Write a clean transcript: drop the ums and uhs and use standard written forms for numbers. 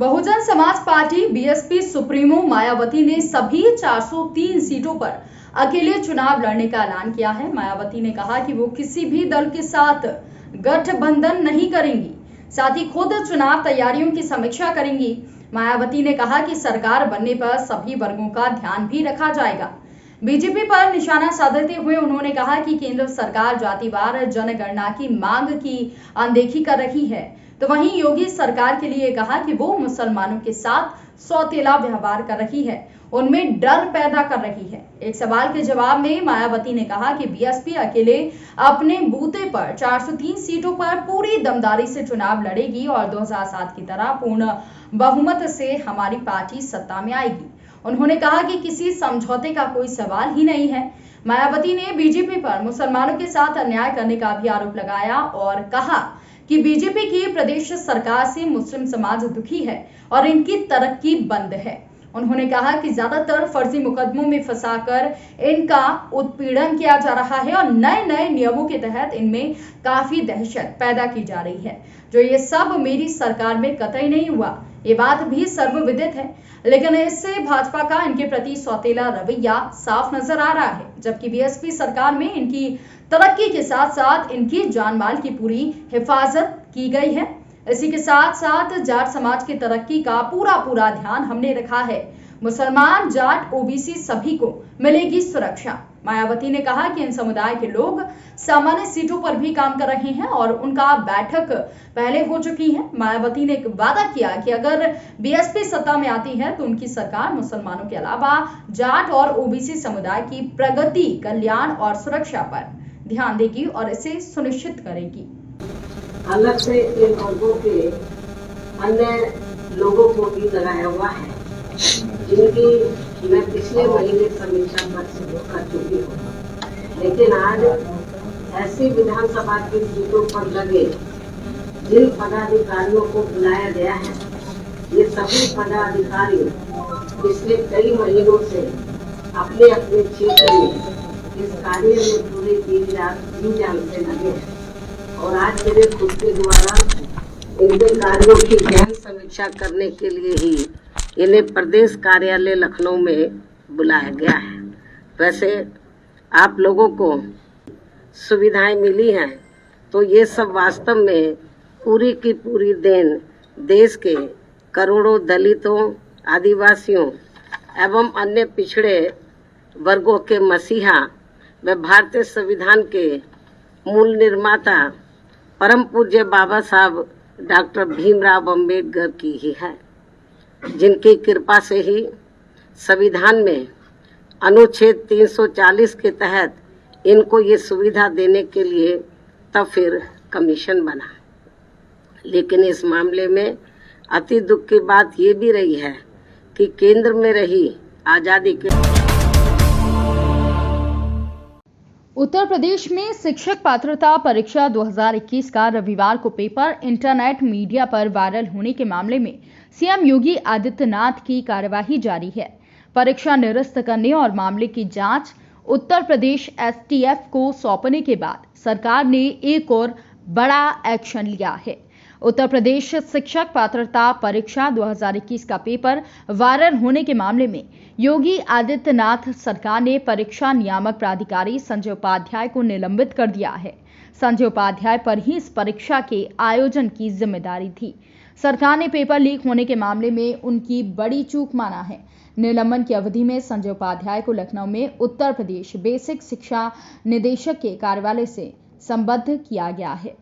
Bahujan Samaj party BSP supremo Mayawati ने सभी 403 सीटों पर अकेले चुनाव लड़ने का ऐलान किया है। मायावती ने कहा कि वो किसी भी दल के साथ गठबंधन नहीं करेंगी, साथ ही खुद चुनाव तैयारियों की समीक्षा करेंगी। मायावती ने कहा कि सरकार बनने पर सभी वर्गों का ध्यान भी रखा जाएगा। बीजेपी पर निशाना साधते हुए उन्होंने कहा कि केंद्र सरकार जातिवार जनगणना की मांग की अनदेखी कर रही है, तो वहीं योगी सरकार के लिए कहा कि वो मुसलमानों के साथ सौतेला व्यवहार कर रही है, उनमें डर पैदा कर रही है। एक सवाल के जवाब में मायावती ने कहा कि बीएसपी अकेले अपने बूते पर 403 सीटों पर पूरी दमदारी से चुनाव लड़ेगी और 2007 की तरह पूर्ण बहुमत से हमारी पार्टी सत्ता में आएगी। उन्होंने कहा कि किसी समझौते का कोई सवाल ही नहीं है। मायावती ने बीजेपी पर मुसलमानों के साथ अन्याय करने का भी आरोप लगाया और कहा कि बीजेपी की प्रदेश सरकार से मुस्लिम समाज दुखी है और इनकी तरक्की बंद है। उन्होंने कहा कि ज्यादातर फर्जी मुकदमों में फंसाकर इनका उत्पीड़न किया जा रहा है और नए नए नियमों के तहत इनमें काफी दहशत पैदा की जा रही है, जो ये सब मेरी सरकार में कतई नहीं हुआ। ये बात भी सर्वविदित है, लेकिन इससे भाजपा का इनके प्रति सौतेला रवैया साफ नजर आ रहा है। जबकि बीएसपी सरकार में इनकी तरक्की के साथ साथ इनकी जान माल की पूरी हिफाजत की गई है। इसी के साथ साथ जाट समाज की तरक्की का पूरा ध्यान हमने रखा है। मुसलमान, जाट, ओबीसी सभी को मिलेगी सुरक्षा। मायावती ने कहा कि इन समुदाय के लोग सामान्य सीटों पर भी काम कर रहे हैं और उनका बैठक पहले हो चुकी है। मायावती ने वादा किया कि अगर बीएसपी सत्ता में आती है तो उनकी सरकार मुसलमानों के अलावा जाट और ओबीसी समुदाय की प्रगति, कल्याण और सुरक्षा पर ध्यान देगी और इसे सुनिश्चित करेगी। अलग से इन वर्गों के अन्य लोगों को भी लगाया हुआ है, जिनकी मैं पिछले महीने समीक्षा कर चुकी हूँ। लेकिन आज ऐसी विधानसभा की सीटों पर लगे जिन पदाधिकारियों को बुलाया गया है, ये सभी पदाधिकारी पिछले कई महीनों से अपने अपने क्षेत्र में इस कार्य में पूरे दिन जान से लगे हैं और आज मेरे खुद के द्वारा इनके कार्यों की गहन समीक्षा करने के लिए ही इन्हें प्रदेश कार्यालय लखनऊ में बुलाया गया है। वैसे आप लोगों को सुविधाएं मिली हैं, तो ये सब वास्तव में पूरी की पूरी देन देश के करोड़ों दलितों, आदिवासियों एवं अन्य पिछड़े वर्गों के मसीहा व भारतीय संविधान के मूल निर्माता परम पूज्य बाबा साहब डॉक्टर भीमराव अंबेडकर की ही है, जिनकी कृपा से ही संविधान में अनुच्छेद 340 के तहत इनको ये सुविधा देने के लिए तब फिर कमीशन बना। लेकिन इस मामले में अति दुख की बात ये भी रही है कि केंद्र में रही आजादी के उत्तर प्रदेश में शिक्षक पात्रता परीक्षा 2021 का रविवार को पेपर इंटरनेट मीडिया पर वायरल होने के मामले में सीएम योगी आदित्यनाथ की कार्यवाही जारी है। परीक्षा निरस्त करने और मामले की जांच उत्तर प्रदेश एसटीएफ को सौंपने के बाद सरकार ने एक और बड़ा एक्शन लिया है। उत्तर प्रदेश शिक्षक पात्रता परीक्षा 2021 का पेपर वायरल होने के मामले में योगी आदित्यनाथ सरकार ने परीक्षा नियामक प्राधिकारी संजय उपाध्याय को निलंबित कर दिया है। संजय उपाध्याय पर ही इस परीक्षा के आयोजन की जिम्मेदारी थी। सरकार ने पेपर लीक होने के मामले में उनकी बड़ी चूक माना है। निलंबन की अवधि में संजय उपाध्याय को लखनऊ में उत्तर प्रदेश बेसिक शिक्षा निदेशक के कार्यालय से संबद्ध किया गया है।